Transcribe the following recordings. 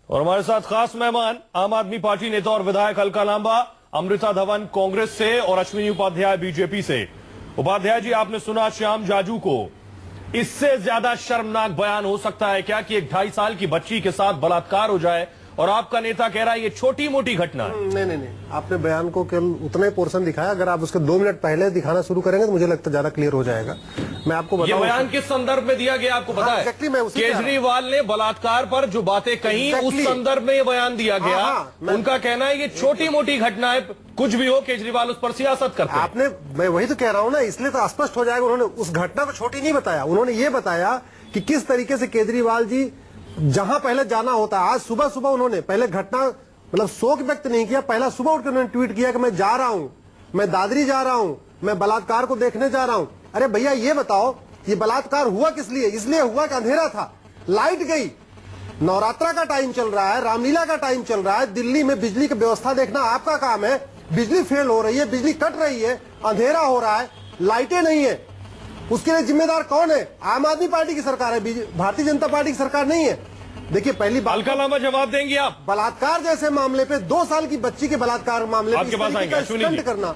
और हमारे साथ खास मेहमान आम आदमी पार्टी नेता और विधायक अलका लांबा, अमृता धवन कांग्रेस से और अश्विनी उपाध्याय बीजेपी से। उपाध्याय जी, आपने सुना श्याम जाजू को, इससे ज्यादा शर्मनाक बयान हो सकता है क्या कि एक 2.5 साल की बच्ची के साथ बलात्कार हो जाए और आपका नेता कह रहा है ये छोटी मोटी घटना है? नहीं, आपने बयान को केवल उतना ही पोर्शन दिखाया। अगर आप उसके 2 मिनट पहले दिखाना शुरू करेंगे तो मुझे लगता है ज्यादा क्लियर हो जाएगा। मैं आपको बताऊं, ये बयान किस संदर्भ में दिया गया आपको पता है? exactly, मैं उसी केजरीवाल ने बलात्कार पर जो बातें कही उस संदर्भ में ये बयान दिया गया। उनका कहना है ये छोटी मोटी घटना है, कुछ भी हो केजरीवाल उस पर सियासत करते हैं। मैं वही तो कह रहा हूँ ना, इसलिए तो स्पष्ट हो जाएगा। उन्होंने उस घटना को छोटी नहीं बताया, उन्होंने ये बताया कि किस तरीके से केजरीवाल जी जहां पहले जाना होता है, आज सुबह सुबह उन्होंने पहले घटना मतलब शोक व्यक्त नहीं किया, पहला सुबह उठकर उन्होंने ट्वीट किया कि मैं जा रहा हूं, मैं दादरी जा रहा हूं, मैं बलात्कार को देखने जा रहा हूं। अरे भैया ये बताओ, ये बलात्कार हुआ किस लिए? इसलिए हुआ कि अंधेरा था, लाइट गई, नवरात्रा का टाइम चल रहा है, रामलीला का टाइम चल रहा है, दिल्ली में बिजली की व्यवस्था देखना आपका काम है। बिजली फेल हो रही है, बिजली कट रही है, अंधेरा हो रहा है, लाइटें नहीं है, उसके लिए जिम्मेदार कौन है? आम आदमी पार्टी की सरकार है, भारतीय जनता पार्टी की सरकार नहीं है। देखिए पहली बात, अलका लांबा जवाब देंगे आप? बलात्कार जैसे मामले पे 2 साल की बच्ची के बलात्कार मामले आपके पास आएंगे स्टंट करना।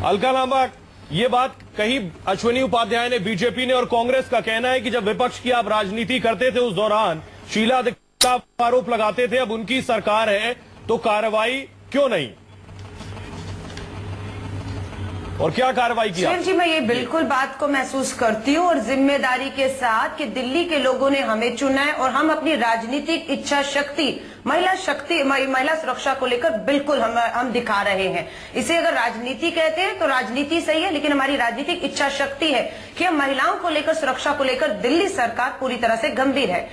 अलका लांबा, ये बात कही अश्विनी उपाध्याय ने, बीजेपी ने और कांग्रेस का कहना है कि जब विपक्ष की आप राजनीति करते थे उस दौरान शीला दीक्षित का आरोप लगाते थे, अब उनकी सरकार है तो कार्रवाई क्यों नहीं, और क्या कार्रवाई किया? शिव जी, मैं ये बिल्कुल बात को महसूस करती हूँ और जिम्मेदारी के साथ कि दिल्ली के लोगों ने हमें चुना है और हम अपनी राजनीतिक इच्छा शक्ति, महिला सुरक्षा को लेकर बिल्कुल हम दिखा रहे हैं। इसे अगर राजनीति कहते हैं तो राजनीति सही है, लेकिन हमारी राजनीतिक इच्छा शक्ति है कि हम महिलाओं को लेकर, सुरक्षा को लेकर दिल्ली सरकार पूरी तरह से गंभीर है।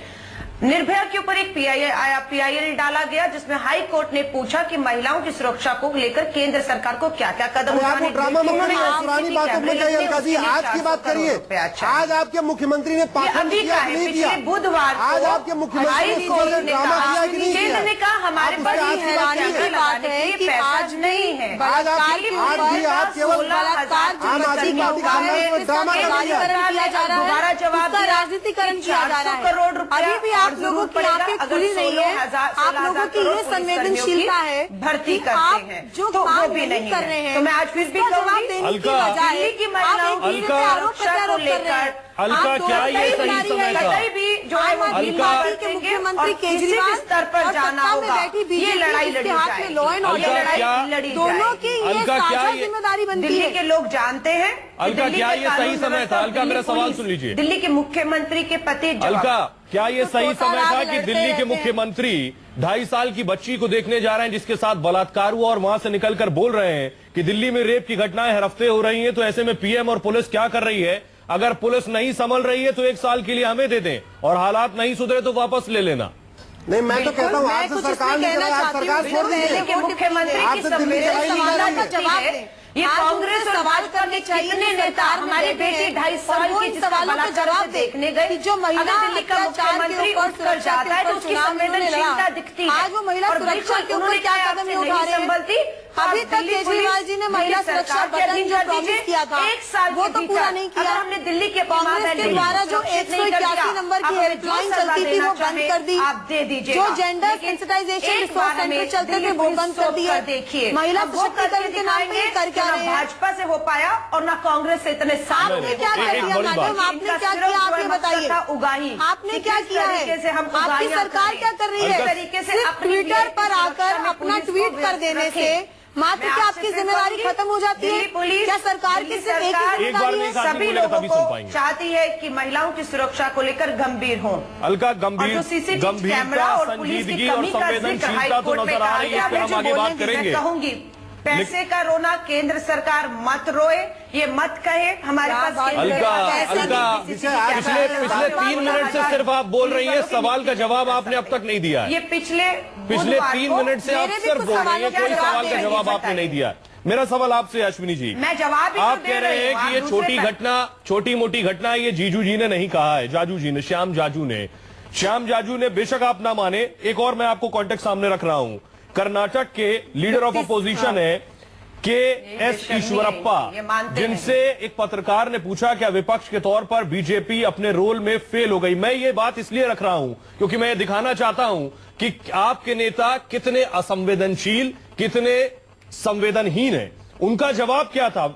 निर्भया के ऊपर एक पीआईएल डाला गया जिसमें हाई कोर्ट ने पूछा कि महिलाओं की सुरक्षा को लेकर केंद्र सरकार को क्या क्या कदम उठाने। पुरानी बात आज की बात करिए। आज आपके मुख्यमंत्री ने पिछले बुधवार आज आपके मुख्यमंत्री केंद्र ने कहा हमारे बड़ी हैरानी की बात है कि आज नहीं है, आज आप केवल दोबारा जवाब राजनीतिकरण किया जा रहा है। करोड़ रुपया आप लोगों की आंखें खुली नहीं है, आप लोगों की ये संवेदनशीलता है, भर्ती करते हैं जो तो काम वो भी नहीं कर रहे हैं, तो मैं आज फिर भी जवाब देने की बजाय की महिलाओं की आरोप प्रत्यारोप कर रहे हैं। अलका, क्या ये सही समय था? भी जो है के मुख्यमंत्री केजरीवाल स्तर पर जाना होगा, ये लड़ाई लड़ी जाए, लॉ एंड ऑर्डर दोनों की ये साझा जिम्मेदारी बनती है। दिल्ली के लोग जानते हैं। अलका, क्या ये सही समय था? अलका, मेरा सवाल सुन लीजिए। दिल्ली के मुख्यमंत्री के पति, अलका, क्या ये सही समय था कि दिल्ली के मुख्यमंत्री 2.5 साल की बच्ची को देखने जा रहे हैं जिसके साथ बलात्कार हुआ और वहां से निकलकर बोल रहे हैं कि दिल्ली में रेप की घटनाएं हर हफ्ते हो रही हैं, तो ऐसे में पीएम और पुलिस क्या कर रही है? अगर पुलिस नहीं संभल रही है तो 1 साल के लिए हमें दे दें और हालात नहीं सुधरे तो वापस ले लेना। नहीं, मैं तो कहता हूँ आज सरकार छोड़ दीजिए। मुख्यमंत्री की संवेदनशीलता का जवाब दें। ये कांग्रेस सवाल करने कितने नेता हमारे बेटे 2.5 साल की सवालों का जवाब देखने गए, जो महिला दिल्ली का मुख्यमंत्री उठकर जाता है तो उसकी संवेदनशीलता दिखती है। आज वो महिला सुरक्षा के ऊपर क्या कदम उठा रहे हैं? अभी तक केजरीवाल जी ने महिला सुरक्षा बटन जो प्रॉमिस किया था 1 साल वो तो पूरा नहीं किया। हमने दिल्ली के कांग्रेस के द्वारा जो 181 नंबर की हेल्पलाइन चलती थी वो बंद कर दी। आप दे दीजिए। जो जेंडर सेंसिटाइजेशन रिसोर्स सेंटर चलते थे वो बंद कर दिए। देखिए, महिला सशक्तिकरण के नाम पे कर क्या रहे हैं? भाजपा से हो पाया और न कांग्रेस से इतने साल। आपने क्या कर दिया मैडम? आपने क्या किया? आप ये बताइए, उगाही आपने क्या किया है? आपकी सरकार क्या कर रही है? तरीके से ट्विटर पर आकर अपना ट्वीट कर देने से मात्र क्या आपकी जिम्मेदारी खत्म हो जाती है? क्या सरकार की सिर्फ एक ही जिम्मेदारी है? सभी लोगों को चाहती है कि महिलाओं की सुरक्षा को लेकर गंभीर हों। अलका, गंभीरता, संजीदगी और संवेदनशीलता तो नजर आ रही है, इस पर हम आगे बात करेंगे। कहूंगी पैसे का रोना केंद्र सरकार मत रोए, ये मत कहे हमारे पास। अलका, पिछले 3 मिनट से सिर्फ आप बोल रही हैं, सवाल का जवाब आपने अब तक नहीं दिया है। ये पिछले 3 मिनट से आप सिर्फ बोल रही हैं, कोई सवाल का जवाब आपने नहीं दिया। मेरा सवाल आपसे अश्विनी जी, मैं जवाब आप कह रहे हैं कि ये छोटी मोटी घटना ये जीजू जी ने नहीं कहा है, जाजू जी ने, श्याम जाजू ने बेशक आप ना माने। एक और मैं आपको कॉन्टेक्स्ट सामने रख रहा हूं, कर्नाटक के लीडर ऑफ अपोजिशन है के.एस. ईश्वरप्पा, जिनसे एक पत्रकार ने पूछा क्या विपक्ष के तौर पर बीजेपी अपने रोल में फेल हो गई। मैं ये बात इसलिए रख रहा हूं क्योंकि मैं ये दिखाना चाहता हूं कि आपके नेता कितने असंवेदनशील, कितने संवेदनहीन है। उनका जवाब क्या था?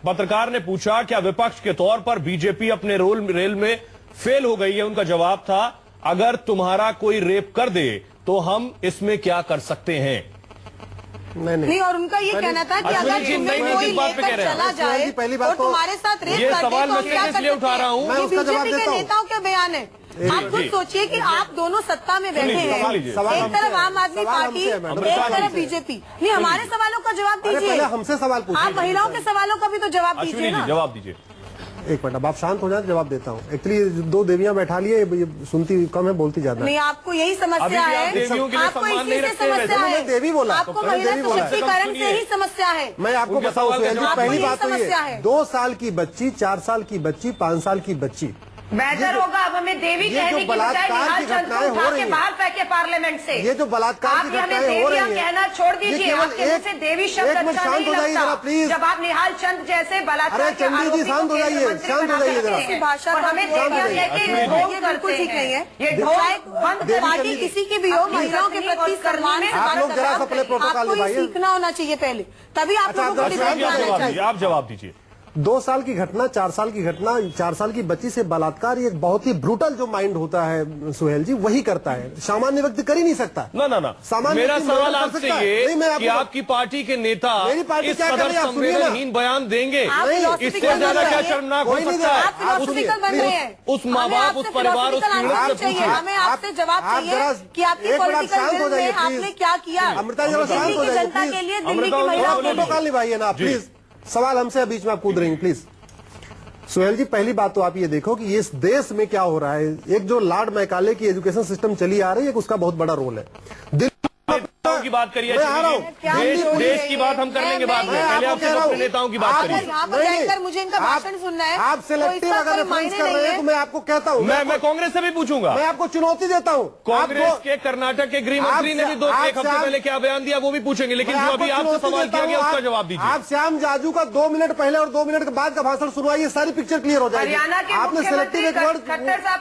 पत्रकार ने पूछा क्या विपक्ष के तौर पर बीजेपी अपने रेल में फेल हो गई है। उनका जवाब था अगर तुम्हारा कोई रेप कर दे तो हम इसमें क्या कर सकते हैं। नहीं, और उनका ये कहना था कि अगर तुम्हें कोई लेकर चला जाए और तुम्हारे साथ रेप ये कर दे सवाल तो मैं हम क्या कर इसलिए उठा रहा हूं। सकते हैं। बीजेपी के नेताओं के बयान है। आप खुद सोचिए कि आप दोनों सत्ता में बैठे हैं, एक तरफ आम आदमी पार्टी, एक तरफ बीजेपी। नहीं, हमारे सवालों का जवाब दीजिए। हमसे सवाल पूछिए। आप महिलाओं के सवालों का भी तो जवाब दीजिए ना। जवाब दीजिए। एक मिनट, अब आप शांत हो जाए, जवाब देता हूँ। एक्चुअली दो देवियां बैठा लिए, सुनती कम है, बोलती ज्यादा। नहीं, आपको यही समस्या है, आपको इसी से समस्या है। देवी बोला, आपको महिला सशक्तिकरण से ही समस्या है। मैं आपको बताऊं, पहली बात तो ये 2 साल की बच्ची, 4 साल की बच्ची, 5 साल की बच्ची, बेहतर होगा अब हमें देवी कहने की बजाय निहाल चंद को उठा के बाहर फेंके पार्लियामेंट से। ये जो बलात्कार की घटनाएं हो रही हैं, कहना छोड़ दीजिए। आपके मुंह से देवी शब्द अच्छा नहीं लगता प्लीज। जब आप निहाल चंद जैसे बलात्कार के चंडी जी शांत हो जाइए, शांत हो जाइए जरा। भाषा हमें देवियां कहते हैं ढोंग बिल्कुल ठीक नहीं है। ये ढोंग पार्टी किसी की भी हो, महिलाओं के प्रति सम्मान से आप लोग जरा अपने प्रोटोकॉल आपको निभाइए। सीखना होना चाहिए पहले, तभी आप लोगों को डिबेट में आना चाहिए। आप जवाब दीजिए। 2 साल की घटना, 4 साल की घटना, 4 साल की बच्ची से बलात्कार, ये एक बहुत ही ब्रूटल जो माइंड होता है सुहेल जी, वही करता है। सामान्य व्यक्ति कर ही नहीं सकता। ना सामान्य मेरा व्यक्ति सवाल कर आपसे सकता है। ये नहीं, मैं कि आपकी पार्टी के नेता मेरी पार्टी इस क्या कर कदर रही है, आप सुनिए ना। संवेदनहीन बयान देंगे, नहीं, इससे ज्यादा क्या शर्मनाक हो कोई नहीं सकता दे- है। आप फिलोसफिकल बन रहे हैं। उस माँ बाप, उस परिवार, उस पीड़ित से पूछिए। हमें आपसे जवाब चाहिए कि आपकी एक मिनट पॉलिटिकल शांत हो फिल्म जाइए, में आपने प्लीज। क्या किया अमृता जरा शांत हो दिल्ली की जाइए, जनता के लिए, दिल्ली अमृता, की महिलाओं के लिए। प्रोटोकॉल निभाइए ना प्लीज। सवाल हमसे बीच में आप कूद रही हैं, प्लीज। सुहेल जी, पहली बात तो आप ये देखो कि इस देश में क्या हो रहा है। एक जो लॉर्ड मैकाले की एजुकेशन सिस्टम चली आ रही है, उसका बहुत बड़ा रोल है। नेताओं की बात करिए, मैं आ रहा हूं। देश की बात हम कर लेंगे बाद में। पहले आप सिर्फ अपने नेताओं की बात अगर करिए। यहाँ पर जाकर मुझे इनका भाषण सुनना है, आप सिलेक्टिव अगर रेफरेंस कर रहे हैं तो मैं आपको कहता हूँ, मैं कांग्रेस से भी पूछूंगा। मैं आपको चुनौती देता हूँ। कांग्रेस के कर्नाटक के गृह मंत्री ने भी एक हफ्ते पहले क्या बयान दिया वो भी पूछेंगे, लेकिन जो अभी आपसे सवाल किया गया उसका जवाब दीजिए। आप श्याम जाजू का 2 मिनट पहले और 2 मिनट के बाद का भाषण सुनवाइए, सारी पिक्चर क्लियर हो जाएगी। हरियाणा के आपने सिलेक्टिव एक वर्ड,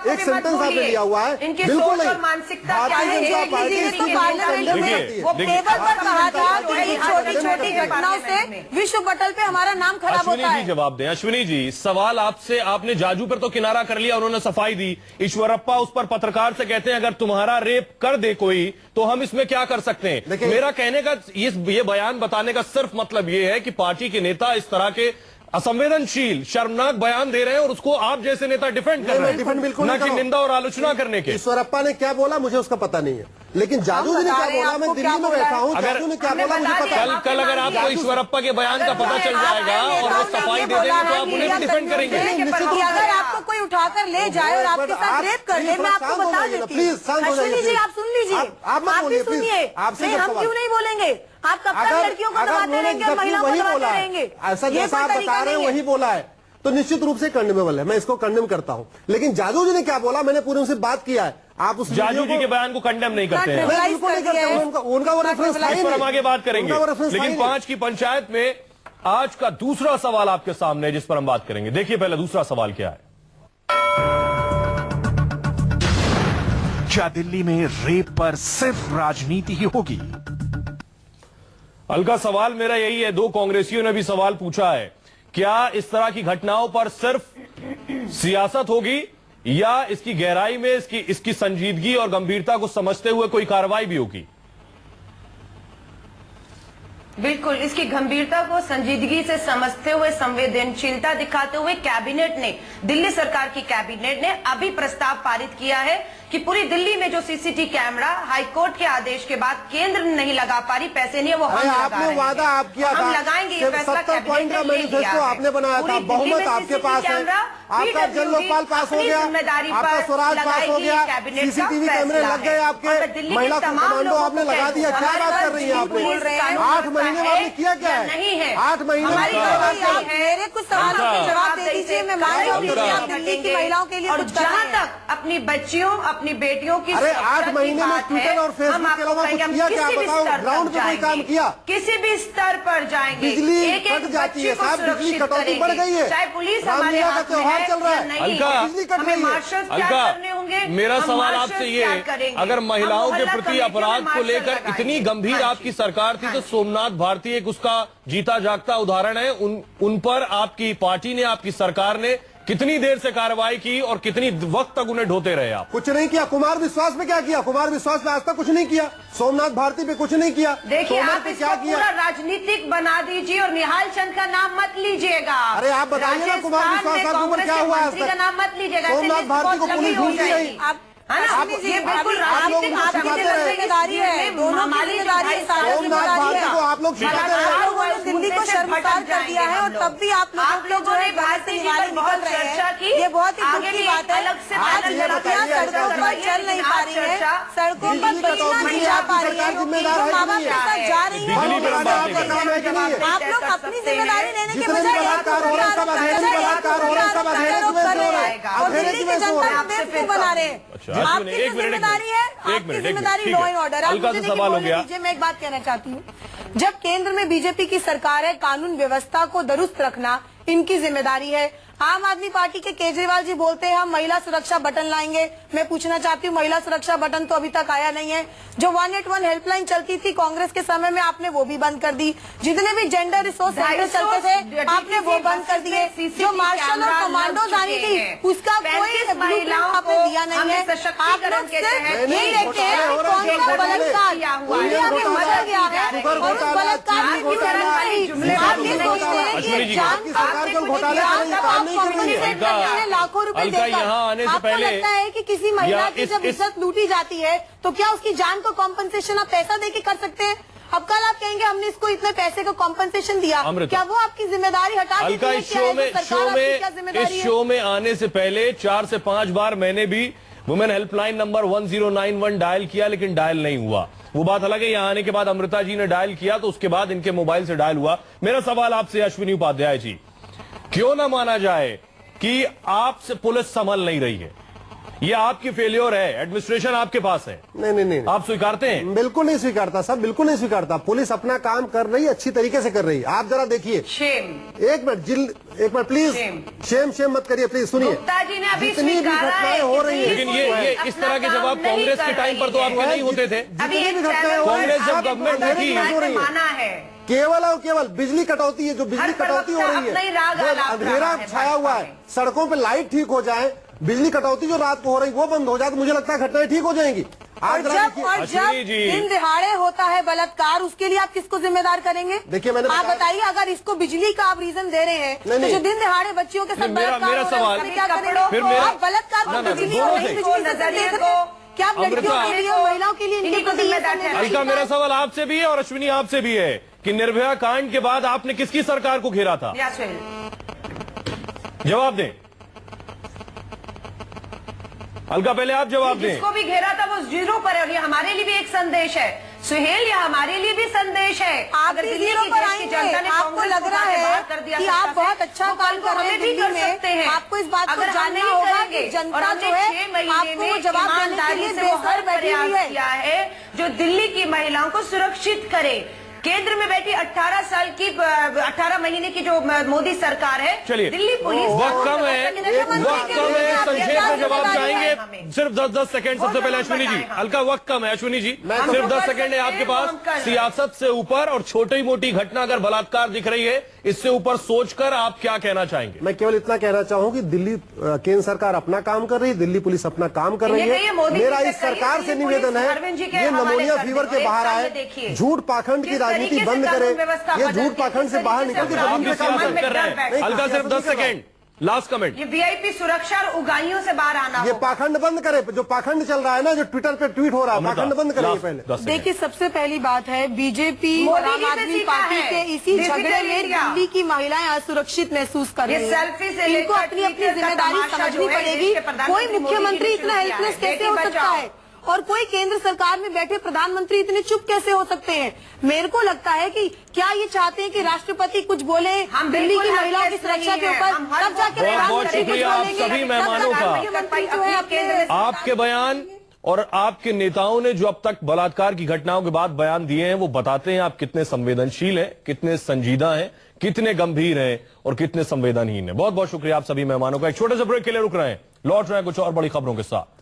एक सेंटेंस आपने लिया हुआ है, बिल्कुल नहीं। मानसिकता क्या भारतीय जनता पार्टी वो टेबल पर कहा था कि इन छोटी छोटी घटनाओं से विश्व पटल पे हमारा नाम खराब होता अश्विनी है। जी जवाब दें। अश्विनी जी, सवाल आपसे, आपने जाजू पर तो किनारा कर लिया, उन्होंने सफाई दी। ईश्वरप्पा उस पर पत्रकार से कहते हैं अगर तुम्हारा रेप कर दे कोई तो हम इसमें क्या कर सकते हैं। मेरा कहने का ये बयान बताने का सिर्फ मतलब ये है कि पार्टी के नेता इस तरह के असंवेदनशील, शर्मनाक बयान दे रहे हैं और उसको आप जैसे नेता डिफेंड कर रहे हैं, डिफेंड बिल्कुल न कि निंदा और आलोचना करने के। ईश्वरप्पा ने क्या बोला मुझे उसका पता नहीं है, लेकिन जाजू जी ने क्या बोला, मैं दिल्ली में बैठा हूँ, जाजू ने क्या बोला मुझे पता है। कल अगर आपको ईश्वरप्पा के बयान का पता चल जाएगा और वो सफाई दे देंगे तो आप उन्हें डिफेंड करेंगे। अगर आपको कोई उठाकर ले जाए और आपके साथ रेप कर ले, मैं आपको बता देती हूँ। अश्विनी जी, आप सुन लीजिए, आप भी सुनिए। हम क्यों नहीं बोलेंगे? आप कब तक लड़कियों को दबाते रहेंगे और महिलाओं को दबाते रहेंगे? ऐसा जैसा आप बता रहे हैं वही बोला है तो निश्चित रूप से कंडेमेबल है, मैं इसको कंडेम करता हूं। लेकिन जाजू जी ने क्या बोला, मैंने पूरे उनसे बात किया है। आप उस जाजू जी के बयान को कंडेम नहीं करते हैं, मैं बिल्कुल नहीं करता हूं। उनका वो रेफरेंस इस पर हम आगे बात करेंगे। लेकिन 5 की पंचायत में आज का दूसरा सवाल आपके सामने है जिस पर हम बात करेंगे। देखिए पहले दूसरा सवाल क्या है। क्या दिल्ली में रेप पर सिर्फ राजनीति ही होगी? हल्का सवाल मेरा यही है, 2 कांग्रेसियों ने भी सवाल पूछा है, क्या इस तरह की घटनाओं पर सिर्फ सियासत होगी या इसकी गहराई में इसकी संजीदगी और गंभीरता को समझते हुए कोई कार्रवाई भी होगी? बिल्कुल, इसकी गंभीरता को संजीदगी से समझते हुए, संवेदनशीलता दिखाते हुए कैबिनेट ने, दिल्ली सरकार की कैबिनेट ने अभी प्रस्ताव पारित किया है कि पूरी दिल्ली में जो सीसीटीवी कैमरा हाईकोर्ट के आदेश के बाद केंद्र नहीं लगा पा रही, पैसे नहीं है, वो हम लगा आपने रहे हैं। वादा आप किया था, हम लगाएंगे ये फैसला, 70 पॉइंट का मैनिफेस्टो आपने बनाया था, बहुमत आपके पास है। आपका जन लोकपाल पास हो गया, आपका स्वराज पास हो गया, सीसीटीवी कैमरे लग गए, आपके महिला कमांडो आपने लगा दिया। क्या बात कर रही है आपने? 8 महीने में आपने किया क्या है? 8 महीने में मेरे कुछ सवालों के जवाब दे दीजिए। मैं मान रही हूँ आप दिल्ली की महिलाओं के लिए और कुछ कर रहे जहाँ हैं। तक अपनी बच्चियों अपनी बेटियों की अरे सुरक्षा 8 की महीने में बात ट्विटर है, और फेसबुक हम के अलावा आपको कुछ कहेंगे, किया हम क्या? किसी भी बताओ, स्तर ग्राउंड पर पे कोई काम जाएंगे, किया? किसी भी स्तर पर जाएंगे, बिजली एक कट एक जाती है बच्ची को साहब, बिजली सुरक्षित कटौती बढ़ करेंगे। गई है। चाहे पुलिस हमारे रामलीला का हाथ में त्योहार है चल रहा या है, नहीं, अलका, बिजली कट हमें रही है। मार्शल्स क्या अलका, करने होंगे? मेरा हम सवाल मार्शल्स आपसे क्या ये, करेंगे? अगर हम महिलाओं के मोहल्ला प्रति कमेटियों में अपराध को मार्शल लेकर लगाएंगे। इतनी गंभीर हाँ जी। आपकी सरकार थी, तो सोमनाथ भारती एक उसका जीता जागता उदाहरण है। उन पर आपकी पार्टी ने, आपकी सरकार ने कितनी देर से कार्रवाई की और कितनी वक्त तक उन्हें ढोते रहे आप? कुछ नहीं किया। कुमार विश्वास पे क्या किया? कुमार विश्वास पे आज तक कुछ नहीं किया। सोमनाथ भारती पे कुछ नहीं किया। देखिए, तोमर आप पे इसको पूरा राजनीतिक बना दीजिए और निहाल चंद का नाम मत लीजिएगा। अरे आप बताइए ना, कुमार विश्वास साहब के ऊपर क्या हुआ आज मंत्री का तक? नाम मत लीजिएगा। सोमनाथ भारती को पुलिस ढूंढती रही। है ना? आप- ये बिल्कुल आप लोग राजनीतिक आपकी आपकी जिम्मेदारी है, दोनों की हमारी जिम्मेदारी है, साझा सोमनाथ जिम्मेदारी भारती है। को आप लोग सिखाते आप रहे। लोगों ने दिल्ली को शर्मसार कर दिया है और तब भी आप लोगों ने भारती जी पर बहुत चर्चा की। ये बहुत ही दुख आगे की भी बात है। अलग से आज पैनल लड़कियां लगाइए, सड़कों पर करवाइए, चल नहीं लेकिन पा आज रही है, चर्चा सड़कों पर बिजली बच्चियां कटौती नहीं की जा आपकी पा रही सरकार है, जिम्मेदार है माँ बाप कि के नहीं साथ है? जा रही है। बिजली पर हम बात आपका नहीं काम है कि नहीं है? आप लोग अपनी जिम्मेदारी लेने के जितने बजाय बलात्कार हो रहे हैं सब अधेरे बलात्कार हो रहे हैं, सब अधेरे की वजह से हो रहे हैं। और अधेरे दिल्ली की की वजह से हो जनता रहे को हैं। बेवकूफ बना रहे हैं। अच्छा, आपकी एक मिनट, जिम्मेदारी है, एक आपकी मिनट, जिम्मेदारी ठीक लॉ है। And order. अलका से सवाल हो गया। मैं एक बात कहना चाहती हूँ, जब केंद्र में बीजेपी की सरकार है, कानून व्यवस्था को दुरुस्त रखना इनकी जिम्मेदारी है। आम आदमी पार्टी के केजरीवाल जी बोलते हैं हम महिला सुरक्षा बटन लाएंगे। मैं पूछना चाहती हूँ, महिला सुरक्षा बटन तो अभी तक आया नहीं है। जो 181 हेल्पलाइन चलती थी कांग्रेस के समय में, आपने वो भी बंद कर दी। जितने भी जेंडर रिसोर्स सेंटर चलते थे आपने वो बंद कर दिए। जो मार्शल और कमांडोज आनी थी उसका कोई महिलाओं आपने दिया नहीं है। आप लोग सिर्फ ये लेके हैं कि कौन सा बलात्कार इंडिया में मचा गया है और उस बलात्कार में क्यों करना नहीं। आप ये सोचते हैं अश्विनी कि जी, जान सरकार को घोटाले कर रही है, काम नहीं कर रही है। लाखों रुपए अलका, देकर यहाँ आने से आपको पहले लगता है कि किसी महिला या की इस- जब इज्जत लूटी जाती है तो क्या उसकी जान को कॉम्पनसेशन आप पैसा देके कर सकते हैं? अब कल आप कहेंगे हमने इसको इतने पैसे का कॉम्पनसेशन दिया, अमृता, क्या वो आपकी जिम्मेदारी हटा देती अलका, है? इस क्या है? तो सरकार आपकी क्या इस जिम्मेदारी है? शो में आने से पहले 4 से 5 बार मैंने भी वुमेन हेल्पलाइन नंबर 1091 डायल किया, लेकिन डायल नहीं हुआ। वो बात अलग है, यहाँ आने के बाद अमृता जी ने डायल किया तो उसके बाद इनके मोबाइल से डायल हुआ। मेरा सवाल आपसे अश्विनी उपाध्याय जी, क्यों ना माना जाए कि आपसे पुलिस संभल नहीं रही है? ये आपकी फेल्योर है, एडमिनिस्ट्रेशन आपके पास है, नहीं, आप स्वीकारते हैं? बिल्कुल नहीं स्वीकारता साहब, बिल्कुल नहीं स्वीकारता। पुलिस अपना काम कर रही है, अच्छी तरीके से कर रही है। आप जरा देखिए, शेम। एक मिनट प्लीज, शेम मत करिए प्लीज, सुनिए। गुप्ता जी ने अभी जितनी भी स्वीकारा घटनाएं है हो रही है, लेकिन ये इस तरह के जवाब अपना काम कांग्रेस के नहीं टाइम पर तो कर आपके रही नहीं होते थे। अभी जितनी एक भी घटनाएं चैनल हो रही कांग्रेस है, जब आप गवर्नमेंट अंधेरे थी, की वजह हो रही है। माना है। केवल और केवल बिजली कटौती है, जो बिजली हर कटौती हो प्रवक्ता रही अपना ही राग है, आलाप जो अंधेरा रहा है छाया हुआ है, भाजपा सड़कों पे लाइट ठीक हो जाए, बिजली कटौती जो रात को हो रही वो बंद हो जाए, तो मुझे लगता है घटनाएं ठीक हो जाएंगी। और आप जरा जब देखिए। अश्विनी जी। दिन दिहाड़े होता है बलात्कार, उसके लिए आप किसको जिम्मेदार करेंगे? देखिए, मैंने आप बताया- बताइए, अगर इसको बिजली का आप रीजन दे रहे हैं तो नहीं। जो दिन दिहाड़े बच्चियों के साथ नहीं, मेरा बलात्कार हो रहा है, सवाल- उसमें क्या करेंगे? फिर मेरा- आप बलात्कार को ना, ना, बिजली दोनों और से। नहीं बिजली से नजरिए देख को- रहे हैं? क्या आप लड़कियों अमृता। के लिए और महिलाओं के लिए इनके इन्हीं को प्रति ये जिम्मेदार संवेदनशीलता- अलका, मेरा सवाल आपसे भी है और अश्विनी आपसे भी है कि निर्भया कांड के बाद आपने किसकी सरकार को घेरा था? यास्मिन, जवाब दें अलका, पहले आप जवाब दें। जिसको भी घेरा था वो जीरो पर है और ये हमारे लिए भी एक संदेश है। सुहेल, ये हमारे लिए भी संदेश है। आप अगर भी दिल्ली जीरो की पर देश की आएंगे, जनता ने आपको कांग्रेस लग को रहा उठा के बाहर है कर दिया कि सत्ता आप से, बहुत अच्छा वो काम कल को कर रहे हमें हैं भी दिल्ली कर में। सकते हैं। आपको इस बात को अगर हम जानना नहीं होगा करेंगे कि जनता और हमने जो है 6 महीने आपको में वो जवाब देने के ईमानदारी लिए से वो बेसर हर बैठी हुई प्रयास है। किया है जो दिल्ली की महिलाओं को सुरक्षित करे। केंद्र में बैठी 18 महीने की जो मोदी सरकार है, चलिए, दिल्ली पुलिस वक्त कम है, संक्षेप में जवाब चाहेंगे। सिर्फ 10 सेकंड। सबसे पहले अश्विनी जी, हल्का वक्त कम है अश्विनी जी, सिर्फ 10 सेकंड है आपके पास। सियासत से ऊपर और छोटी मोटी घटना अगर बलात्कार दिख रही है, इससे ऊपर सोचकर आप क्या कहना चाहेंगे? मैं केवल इतना कहना चाहूँ कि दिल्ली केंद्र सरकार अपना काम कर रही है, दिल्ली पुलिस अपना काम कर रही है। मेरा इस सरकार से निवेदन है, ये नमोनिया फीवर के बाहर आए, झूठ पाखंड की राजनीति बंद करे, ये झूठ पाखंड से बाहर निकल के जमीन पे काम सियासत कर रहे हैं। हल्का, सिर्फ 10 सेकंड। Last comment. ये वीआईपी सुरक्षा और उगाइयों से बाहर आना ये होगा। पाखंड बंद करे, जो पाखंड चल रहा है ना, जो ट्विटर पे ट्वीट हो रहा है, पाखंड बंद करे पहले। देखिए, सबसे पहली बात है, बीजेपी और मोदी आम जी से आदमी सीखा पार्टी है। के इसी डिजिटल झगड़े में इंडिया। दिल्ली की महिलाएं असुरक्षित महसूस कर ये रही सेल्फी से हैं। इनको लेकर अपनी अपनी ट्विटर का जिम्मेदारी तमाशा समझनी जो है, पड़ेगी। देश के प्रधानमंत्री कोई मुख्यमंत्री मोदी जी ने इतना शुरू हेल्पलेस किया है। कैसे हो बेटी सकता बचाओ। है, और कोई केंद्र सरकार में बैठे प्रधानमंत्री इतने चुप कैसे हो सकते हैं? मेरे को लगता है कि क्या ये चाहते हैं कि राष्ट्रपति कुछ बोले हम दिल्ली की बिल्कुल महिलाओं की helpless सुरक्षा नहीं के हैं। ऊपर, हम हर तब जाके बहुत बहुत प्रधानमंत्री कुछ शुक्रिया आप बोलेंगे। सभी तब मेहमानों का। मुख्यमंत्री जो है अपने आपके बयान और आपके नेताओं ने जो अब तक बलात्कार की घटनाओं के बाद बयान दिए हैं, वो बताते हैं आप कितने संवेदनशील हैं, कितने संजीदा हैं, कितने गंभीर हैं और कितने संवेदनहीन हैं। बहुत बहुत शुक्रिया आप सभी मेहमानों का। एक छोटे से ब्रेक के लिए रुक रहे हैं, लौट रहे हैं कुछ और बड़ी खबरों के साथ।